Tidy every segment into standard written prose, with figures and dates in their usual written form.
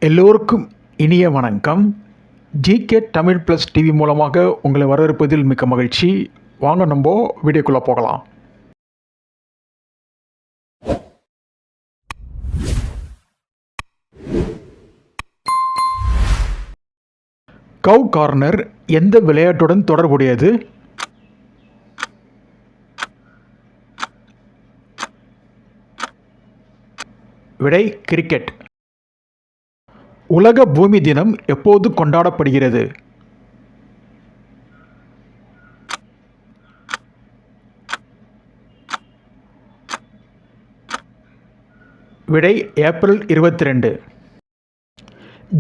எல்லோருக்கும் இனிய வணக்கம். ஜிகே தமிழ் ப்ளஸ் டிவி மூலமாக உங்களை வரவேற்பதில் மிக்க மகிழ்ச்சி. வாங்க நம்ம வீடியோக்குள்ளே போகலாம். கவ் கார்னர் எந்த விளையாட்டுடன் தொடர்புடையது? விடை கிரிக்கெட். உலக பூமி தினம் எப்போது கொண்டாடப்படுகிறது? விடை ஏப்ரல் 22.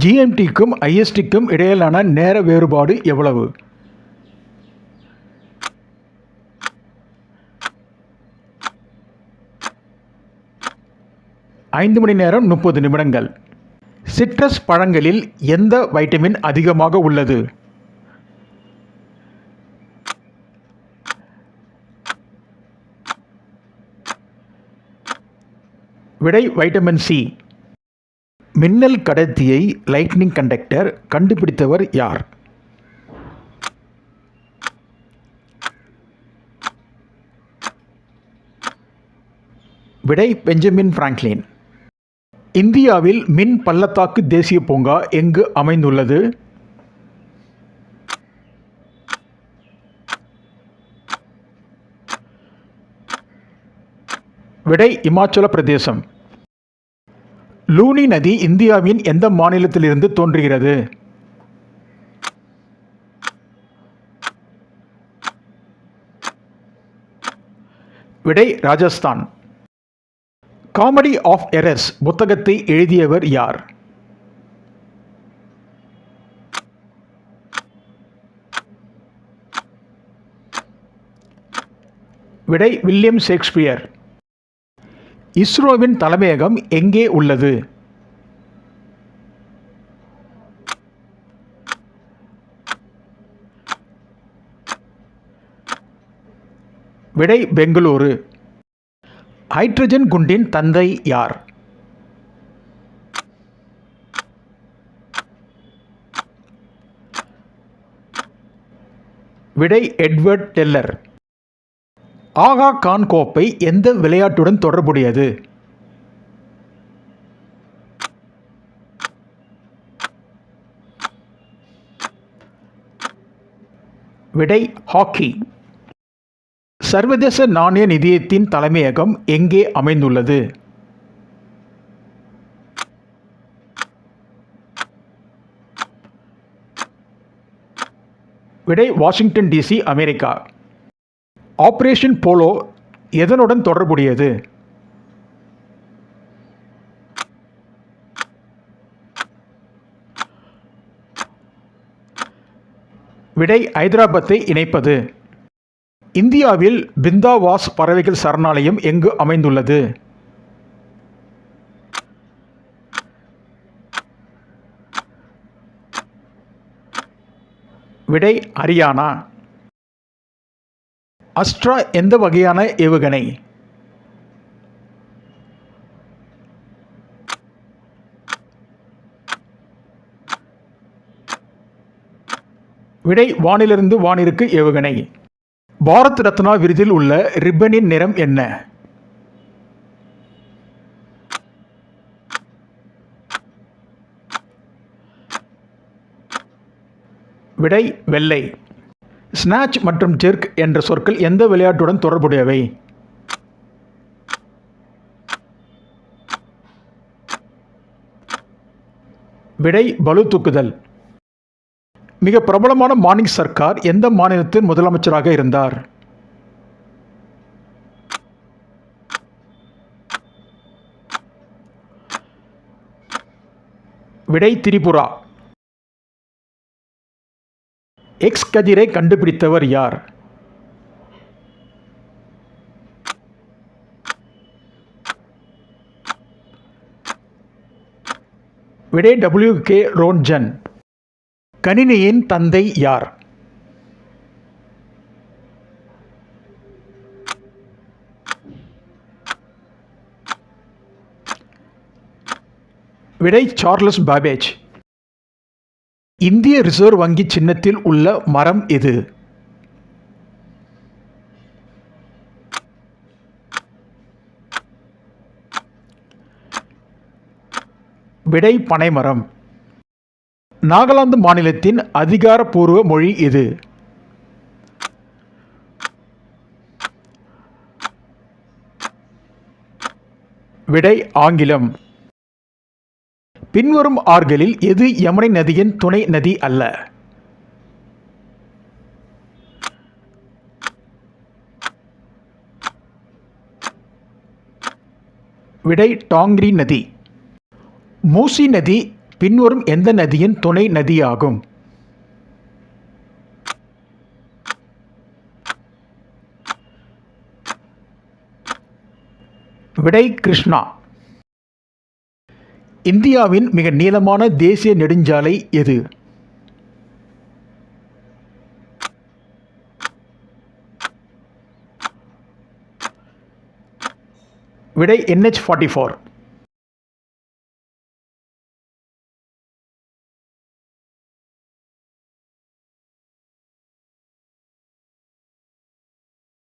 ஜிஎம்டிக்கும் ஐஎஸ்டிக்கும் இடையிலான நேர வேறுபாடு எவ்வளவு? ஐந்து மணி நேரம் 30 நிமிடங்கள். சிட்ரஸ் பழங்களில் எந்த வைட்டமின் அதிகமாக உள்ளது? விடை வைட்டமின் சி. மின்னல் கடத்தியை லைட்னிங் கண்டக்டர் கண்டுபிடித்தவர் யார்? விடை பெஞ்சமின் பிராங்க்லின். இந்தியாவில் மின் பள்ளத்தாக்கு தேசிய பூங்கா எங்கு அமைந்துள்ளது? விடை இமாச்சல பிரதேசம். லூனி நதி இந்தியாவின் எந்த மாநிலத்திலிருந்து தோன்றுகிறது? விடை ராஜஸ்தான். காமெடி ஆஃப் எரர்ஸ் புத்தகத்தை எழுதியவர் யார்? விடை வில்லியம் ஷேக்ஸ்பியர். இஸ்ரோவின் தலைமையகம் எங்கே உள்ளது? விடை பெங்களூரு. ஹைட்ரஜன் குண்டின் தந்தை யார்? விடை எட்வர்ட் டெல்லர். ஆகா கான் கோப்பை எந்த விளையாட்டுடன் தொடர்புடையது? விடை ஹாக்கி. சர்வதேச நாணய நிதியத்தின் தலைமையகம் எங்கே அமைந்துள்ளது? விடை வாஷிங்டன் டிசி, அமெரிக்கா. ஆபரேஷன் போலோ எதனுடன் தொடர்புடையது? விடை ஐதராபாத்தை இணைப்பது. இந்தியாவில் பிந்தாவாஸ் பறவைகள் சரணாலயம் எங்கு அமைந்துள்ளது? விடை ஹரியானா. அஸ்ட்ரா எந்த வகையான ஏவுகணை? விடை வானிலிருந்து வானிற்கு ஏவுகணை. பாரத் ரத்னா விருதில் உள்ள ரிப்பனின் நிறம் என்ன? விடை வெள்ளை. ஸ்நாட்ச் மற்றும் ஜெர்க் என்ற சொற்கள் எந்த விளையாட்டுடன் தொடர்புடையவை? விடை பளு தூக்குதல். மிக பிரபலமான மாணிக் சர்க்கார் எந்த மாநிலத்தின் முதலமைச்சராக இருந்தார்? விடை திரிபுரா. எக்ஸ் கதிரை கண்டுபிடித்தவர் யார்? விடை WK ரோன்ஜன். கணினியின் தந்தை யார்? விடை சார்லஸ் பாபேஜ். இந்திய ரிசர்வ் வங்கி சின்னத்தில் உள்ள மரம் எது? விடை பனைமரம். நாகாலாந்து மாநிலத்தின் அதிகாரப்பூர்வ மொழி எது? விடை ஆங்கிலம். பின்வரும் ஆறுகளில் எது யமுனை நதியின் துணை நதி அல்ல? விடை டாங்ரி நதி. மூசி நதி பின்வரும் எந்த நதியின் துணை நதியாகும்? விடை கிருஷ்ணா. இந்தியாவின் மிக நீளமான தேசிய நெடுஞ்சாலை எது? விடை NH-44.